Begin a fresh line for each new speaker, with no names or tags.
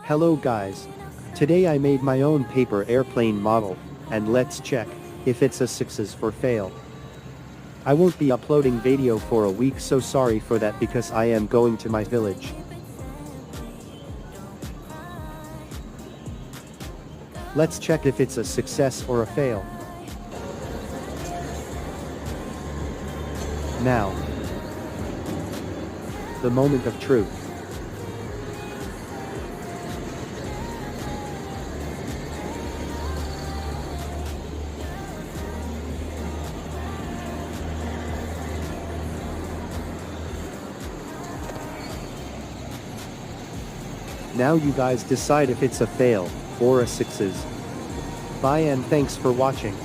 Hello guys. Today I made my own paper airplane model, and let's check if it's a success or fail. I won't be uploading video for a week, so sorry for that because I am going to my village. Let's check if it's a success or a fail. Now, the moment of truth. Now you guys decide if it's a fail or a success. Bye and thanks for watching.